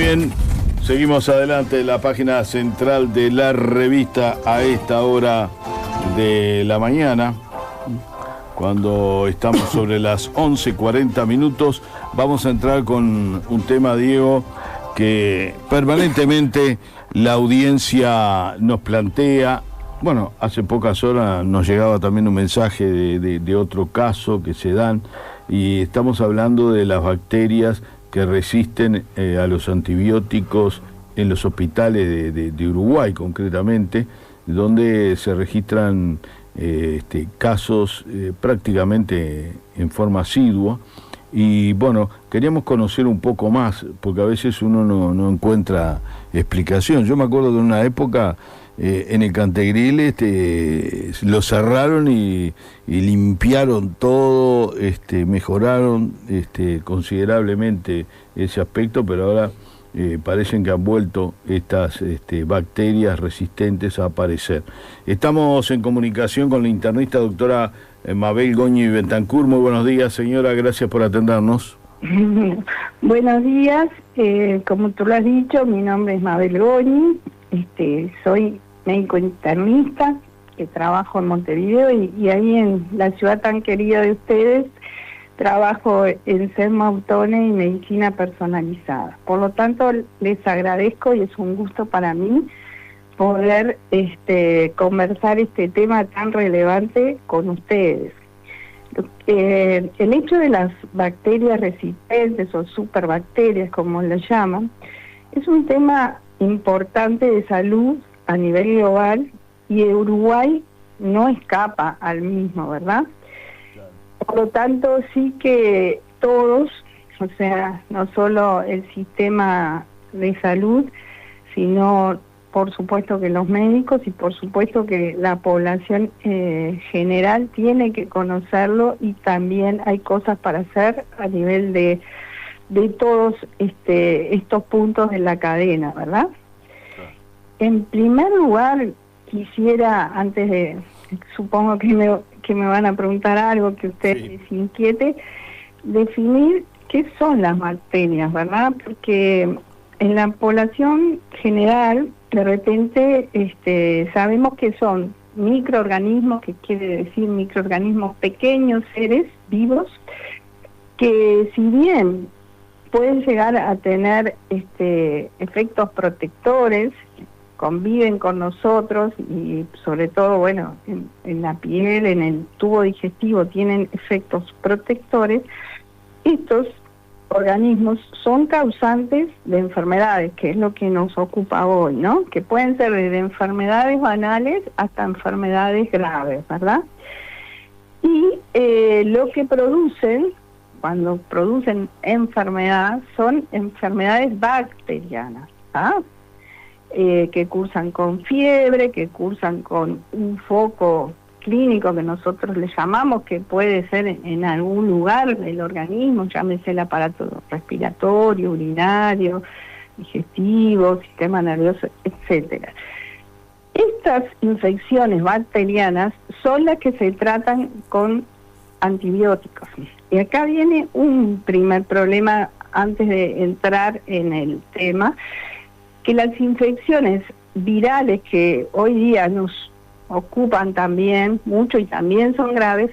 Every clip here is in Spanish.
bien, seguimos adelante en la página central de la revista a esta hora de la mañana. Cuando estamos sobre las 11:40 minutos, vamos a entrar con un tema, Diego, que permanentemente la audiencia nos plantea. Bueno, hace pocas horas nos llegaba también un mensaje de otro caso que se dan, y estamos hablando de las bacterias que resisten a los antibióticos en los hospitales de Uruguay, concretamente, donde se registran casos prácticamente en forma asidua. Y bueno, queríamos conocer un poco más, porque a veces uno no encuentra explicación. Yo me acuerdo de una época en el Cantegril lo cerraron y limpiaron todo, mejoraron considerablemente ese aspecto, pero ahora parecen que han vuelto estas bacterias resistentes a aparecer. Estamos en comunicación con la internista doctora Mabel Goñi Bentancur. Muy buenos días, señora, gracias por atendernos. Buenos días, como tú lo has dicho, mi nombre es Mabel Goñi, soy médico internista, que trabajo en Montevideo y ahí en la ciudad tan querida de ustedes, trabajo en Sermautone y medicina personalizada. Por lo tanto, les agradezco y es un gusto para mí poder conversar este tema tan relevante con ustedes. El hecho de las bacterias resistentes o superbacterias, como las llaman, es un tema importante de salud a nivel global y Uruguay no escapa al mismo, ¿verdad? Por lo tanto, sí que todos, o sea, no solo el sistema de salud, sino por supuesto que los médicos y por supuesto que la población general tiene que conocerlo, y también hay cosas para hacer a nivel de todos estos puntos de la cadena, ¿verdad? En primer lugar, quisiera, antes de, supongo que me van a preguntar algo que a ustedes les inquiete, definir qué son las bacterias, ¿verdad? Porque en la población general, de repente, sabemos que son microorganismos, que quiere decir microorganismos pequeños, seres vivos, que si bien pueden llegar a tener efectos protectores, conviven con nosotros y sobre todo, bueno, en la piel, en el tubo digestivo tienen efectos protectores. Estos organismos son causantes de enfermedades, que es lo que nos ocupa hoy, ¿no? Que pueden ser desde enfermedades banales hasta enfermedades graves, ¿verdad? Y lo que producen, cuando producen enfermedad, son enfermedades bacterianas, ¿ah? Que cursan con fiebre, que cursan con un foco clínico que nosotros le llamamos, que puede ser en algún lugar del organismo, llámese el aparato respiratorio, urinario, digestivo, sistema nervioso, etcétera. Estas infecciones bacterianas son las que se tratan con antibióticos. Y acá viene un primer problema antes de entrar en el tema, que las infecciones virales que hoy día nos ocupan también mucho y también son graves,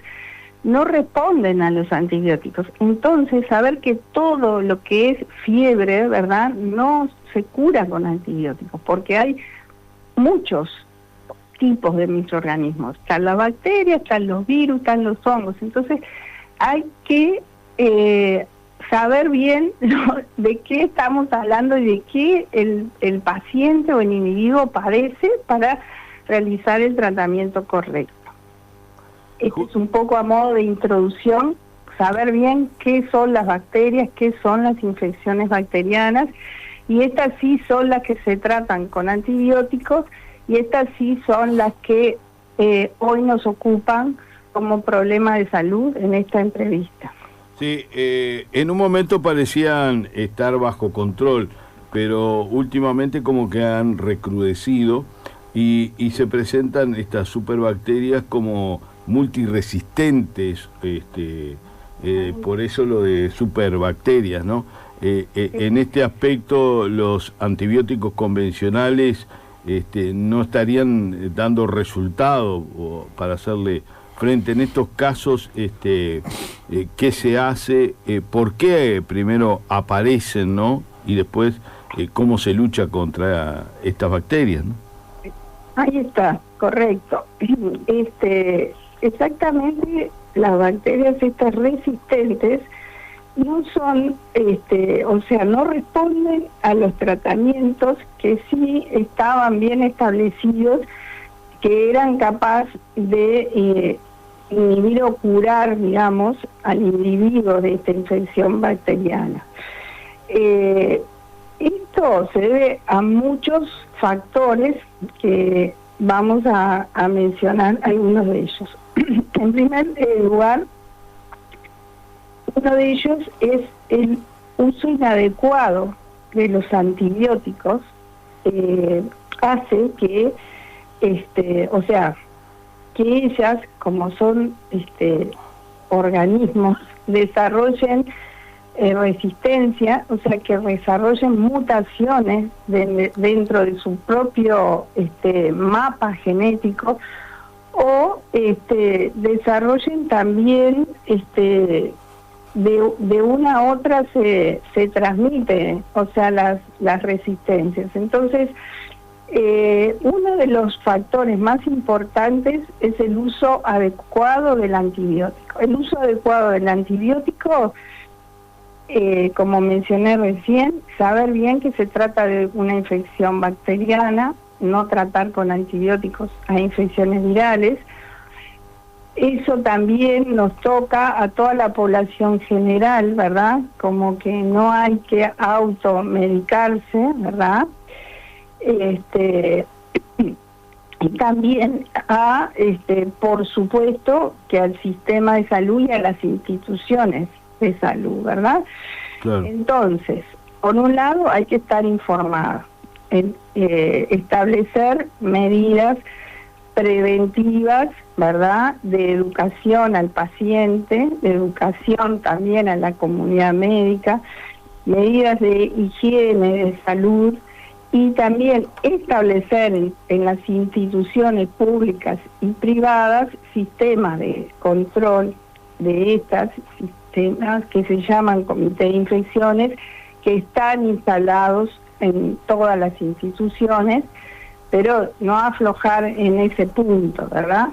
no responden a los antibióticos. Entonces, saber que todo lo que es fiebre, ¿verdad?, no se cura con antibióticos, porque hay muchos tipos de microorganismos. Están las bacterias, están los virus, están los hongos. Entonces, hay que saber bien de qué estamos hablando y de qué el paciente o el individuo padece para realizar el tratamiento correcto. Esto es un poco a modo de introducción, saber bien qué son las bacterias, qué son las infecciones bacterianas, y estas sí son las que se tratan con antibióticos, y estas sí son las que hoy nos ocupan como problema de salud en esta entrevista. Sí, en un momento parecían estar bajo control, pero últimamente como que han recrudecido y se presentan estas superbacterias como multiresistentes por eso lo de superbacterias, ¿no? En este aspecto los antibióticos convencionales no estarían dando resultado para hacerle frente. En estos casos, ¿qué se hace? ¿Por qué primero aparecen, no? Y después, ¿cómo se lucha contra estas bacterias, no? Ahí está, correcto. Exactamente, las bacterias estas resistentes no son, o sea, no responden a los tratamientos que sí estaban bien establecidos, que eran capaces de inhibir o curar, digamos, al individuo de esta infección bacteriana. Esto se debe a muchos factores que vamos a mencionar algunos de ellos. En primer lugar, uno de ellos es el uso inadecuado de los antibióticos. Hace que, o sea, que ellas, como son organismos, desarrollen resistencia, o sea, que desarrollen mutaciones dentro de su propio mapa genético, o desarrollen también de una a otra se transmite, o sea, las resistencias. Entonces, uno de los factores más importantes es el uso adecuado del antibiótico. El uso adecuado del antibiótico, como mencioné recién, saber bien que se trata de una infección bacteriana, no tratar con antibióticos a infecciones virales. Eso también nos toca a toda la población general, ¿verdad? Como que no hay que automedicarse, ¿verdad? Y también por supuesto, que al sistema de salud y a las instituciones de salud, ¿verdad? Claro. Entonces, por un lado hay que estar informado, establecer medidas preventivas, ¿verdad?, de educación al paciente, de educación también a la comunidad médica, medidas de higiene, de salud, y también establecer en las instituciones públicas y privadas sistemas de control de estas sistemas que se llaman comité de infecciones, que están instalados en todas las instituciones, pero no aflojar en ese punto, ¿verdad?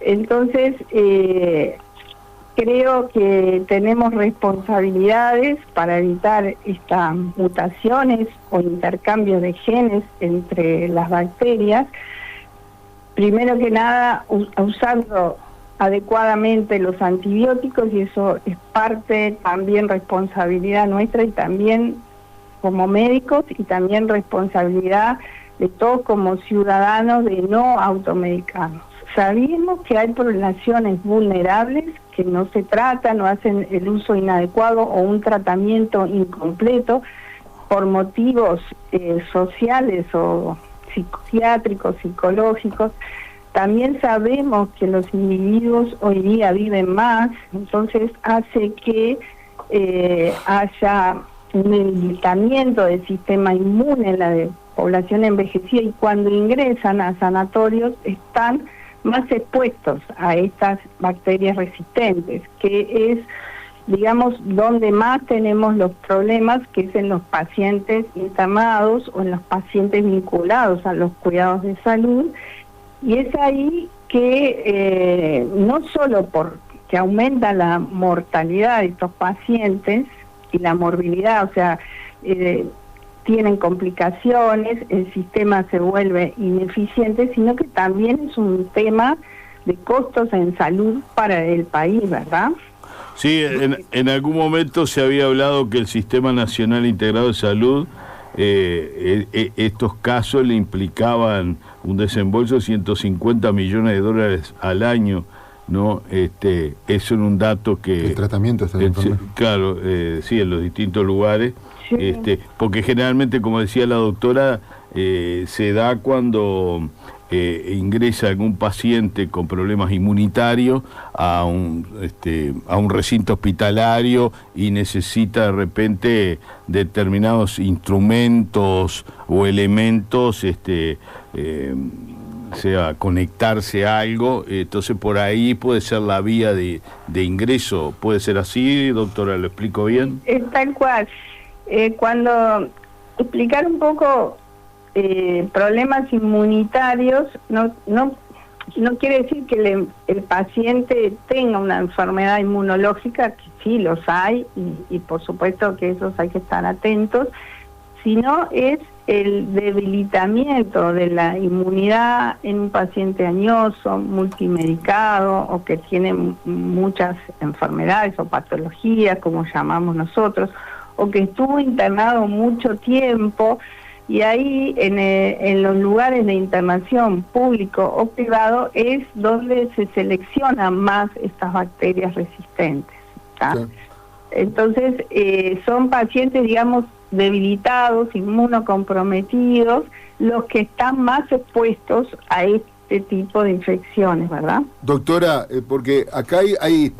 Entonces, creo que tenemos responsabilidades para evitar estas mutaciones o intercambios de genes entre las bacterias. Primero que nada, usando adecuadamente los antibióticos, y eso es parte también responsabilidad nuestra y también como médicos, y también responsabilidad de todos como ciudadanos de no automedicarnos. Sabemos que hay poblaciones vulnerables que no se tratan, no hacen el uso inadecuado o un tratamiento incompleto por motivos sociales o psiquiátricos, psicológicos. También sabemos que los individuos hoy día viven más, entonces hace que haya un debilitamiento del sistema inmune en la población envejecida, y cuando ingresan a sanatorios están más expuestos a estas bacterias resistentes, que es, digamos, donde más tenemos los problemas, que es en los pacientes internados o en los pacientes vinculados a los cuidados de salud. Y es ahí que no solo porque aumenta la mortalidad de estos pacientes y la morbilidad, o sea, tienen complicaciones, el sistema se vuelve ineficiente, sino que también es un tema de costos en salud para el país, ¿verdad? Sí, en algún momento se había hablado que el Sistema Nacional Integrado de Salud, estos casos le implicaban un desembolso de 150 millones de dólares al año, ¿no? Eso era un dato que... El tratamiento está claro, sí, en los distintos lugares. Porque generalmente, como decía la doctora, se da cuando ingresa algún paciente con problemas inmunitarios a un recinto hospitalario y necesita de repente determinados instrumentos o elementos, sea conectarse a algo, entonces por ahí puede ser la vía de ingreso. ¿Puede ser así, doctora? ¿Lo explico bien? Tal cual. Cuando explicar un poco problemas inmunitarios no quiere decir que el paciente tenga una enfermedad inmunológica, que sí los hay, y por supuesto que esos hay que estar atentos, sino es el debilitamiento de la inmunidad en un paciente añoso, multimedicado, o que tiene muchas enfermedades o patologías, como llamamos nosotros, o que estuvo internado mucho tiempo, y ahí en los lugares de internación público o privado es donde se seleccionan más estas bacterias resistentes, ¿tá? Sí. Entonces son pacientes, digamos, debilitados, inmunocomprometidos, los que están más expuestos a este tipo de infecciones, ¿verdad? Doctora, porque acá hay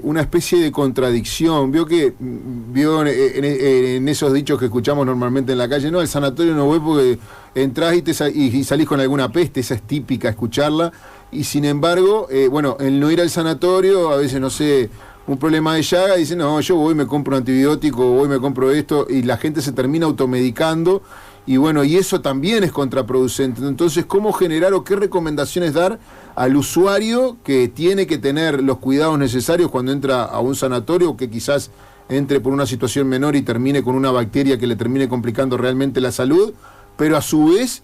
una especie de contradicción. Vio en esos dichos que escuchamos normalmente en la calle, no, el sanatorio no voy porque entrás y salís con alguna peste, esa es típica escucharla, y sin embargo, el no ir al sanatorio, a veces, no sé, un problema de llaga, dice, no, yo voy, me compro un antibiótico, voy, me compro esto, y la gente se termina automedicando, y y eso también es contraproducente. Entonces, ¿cómo generar o qué recomendaciones dar al usuario que tiene que tener los cuidados necesarios cuando entra a un sanatorio, o que quizás entre por una situación menor y termine con una bacteria que le termine complicando realmente la salud, pero a su vez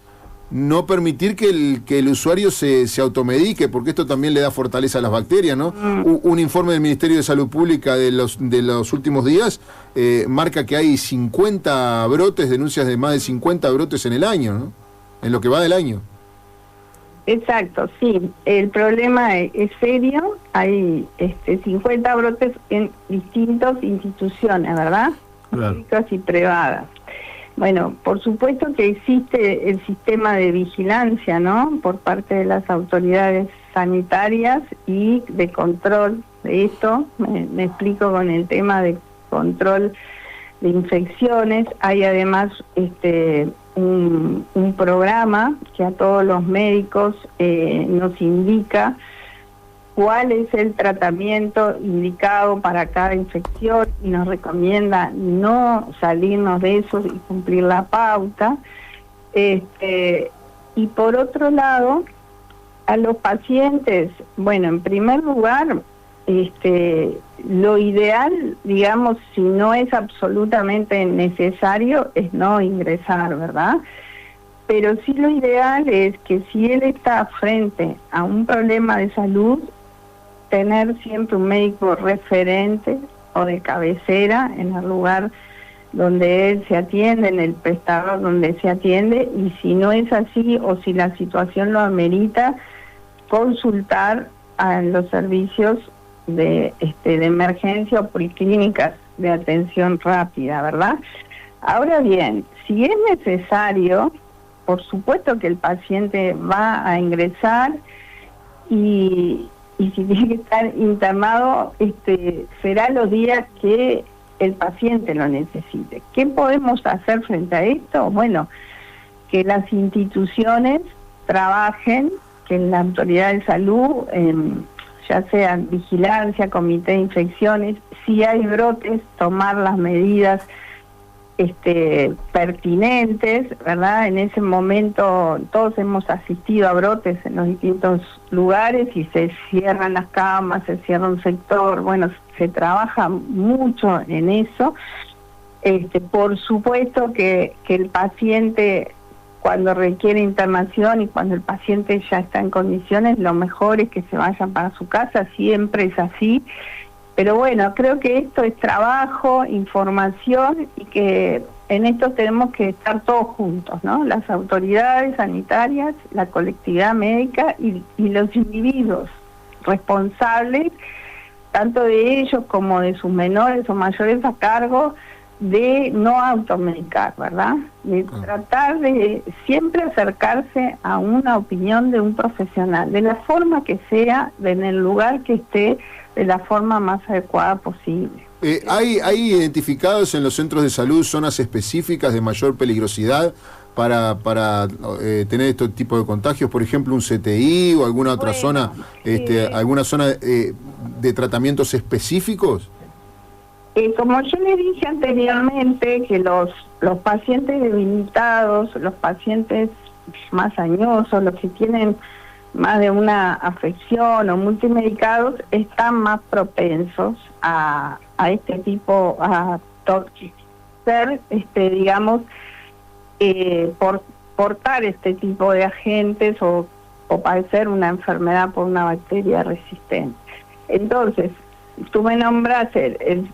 no permitir que el usuario se automedique, porque esto también le da fortaleza a las bacterias, ¿no? Un informe del Ministerio de Salud Pública de los últimos días marca que hay 50 brotes, denuncias de más de 50 brotes en el año, ¿no? En lo que va del año. Exacto, sí. El problema es serio. Hay 50 brotes en distintas instituciones, ¿verdad? Claro. Públicas y privadas. Bueno, por supuesto que existe el sistema de vigilancia, ¿no?, por parte de las autoridades sanitarias y de control de esto. Me explico con el tema de control de infecciones. Hay además un programa que a todos los médicos nos indica cuál es el tratamiento indicado para cada infección y nos recomienda no salirnos de eso y cumplir la pauta. Y por otro lado, a los pacientes, en primer lugar, lo ideal, digamos, si no es absolutamente necesario, es no ingresar, ¿verdad? Pero sí lo ideal es que si él está frente a un problema de salud, tener siempre un médico referente o de cabecera en el lugar donde él se atiende, en el prestador donde se atiende, y si no es así o si la situación lo amerita, consultar a los servicios de emergencia o policlínicas de atención rápida, ¿verdad? Ahora bien, si es necesario, por supuesto que el paciente va a ingresar y si tiene que estar internado, será los días que el paciente lo necesite. ¿Qué podemos hacer frente a esto? Bueno, que las instituciones trabajen, que la autoridad de salud, ya sea vigilancia, comité de infecciones, si hay brotes, tomar las medidas pertinentes, ¿verdad? En ese momento todos hemos asistido a brotes en los distintos lugares y se cierran las camas, se cierra un sector, se trabaja mucho en eso. Por supuesto que el paciente, cuando requiere internación y cuando el paciente ya está en condiciones, lo mejor es que se vayan para su casa, siempre es así. Pero creo que esto es trabajo, información, y que en esto tenemos que estar todos juntos, ¿no? Las autoridades sanitarias, la colectividad médica y los individuos responsables, tanto de ellos como de sus menores o mayores a cargo, de no automedicar, ¿verdad? De tratar de siempre acercarse a una opinión de un profesional, de la forma que sea, en el lugar que esté, de la forma más adecuada posible. ¿Hay identificados en los centros de salud zonas específicas de mayor peligrosidad para tener este tipo de contagios? Por ejemplo, un CTI o alguna otra zona, alguna zona de tratamientos específicos. Como yo le dije anteriormente, que los pacientes debilitados, los pacientes más añosos, los que tienen más de una afección o multimedicados, están más propensos a este tipo, a ser, digamos, por portar este tipo de agentes o padecer una enfermedad por una bacteria resistente. Entonces, tú me nombras el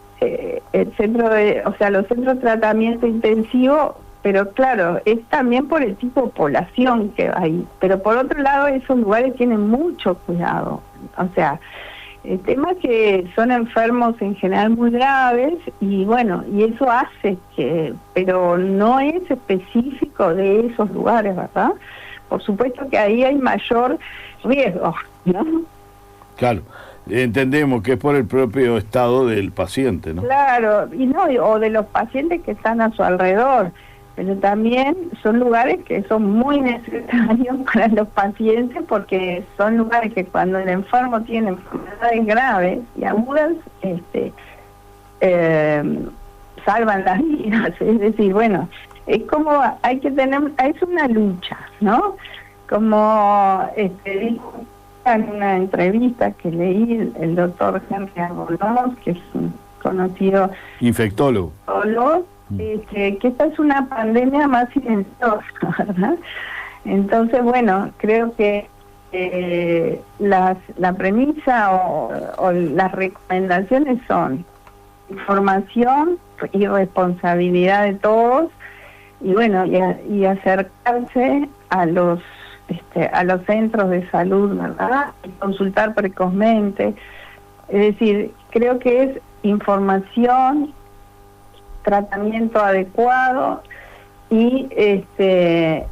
centro los centros de tratamiento intensivo, pero claro, es también por el tipo de población que hay. Pero por otro lado, esos lugares tienen mucho cuidado. O sea, el tema es que son enfermos en general muy graves y bueno, y eso hace que, pero no es específico de esos lugares, ¿verdad? Por supuesto que ahí hay mayor riesgo, ¿no? Claro. Entendemos que es por el propio estado del paciente, ¿no? Claro, y no, o de los pacientes que están a su alrededor, pero también son lugares que son muy necesarios para los pacientes porque son lugares que cuando el enfermo tiene enfermedades graves y agudas, salvan las vidas. Es decir, bueno, es como hay que tener, es una lucha, ¿no? Como dijo en una entrevista que leí el doctor Henry Albornoz, que es un conocido infectólogo, que esta es una pandemia más silenciosa, ¿verdad? Entonces, bueno, creo que la premisa o las recomendaciones son información y responsabilidad de todos, y bueno, y acercarse a los centros de salud, ¿verdad? Y consultar precozmente. Es decir, creo que es información, tratamiento adecuado y esto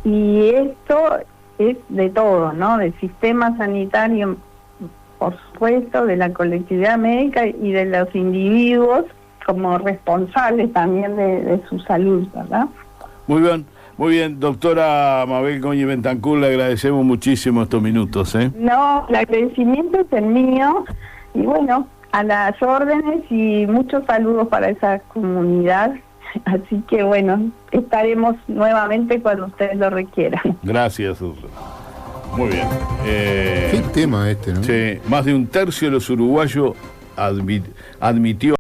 es de todo, ¿no? Del sistema sanitario, por supuesto, de la colectividad médica y de los individuos como responsables también de su salud, ¿verdad? Muy bien, doctora Mabel Goñi Bentancur, le agradecemos muchísimo estos minutos, ¿eh? No, el agradecimiento es el mío, y bueno, a las órdenes y muchos saludos para esa comunidad, así que bueno, estaremos nuevamente cuando ustedes lo requieran. Gracias, doctora. Muy bien. Qué tema este, ¿no? Sí, más de un tercio de los uruguayos admitió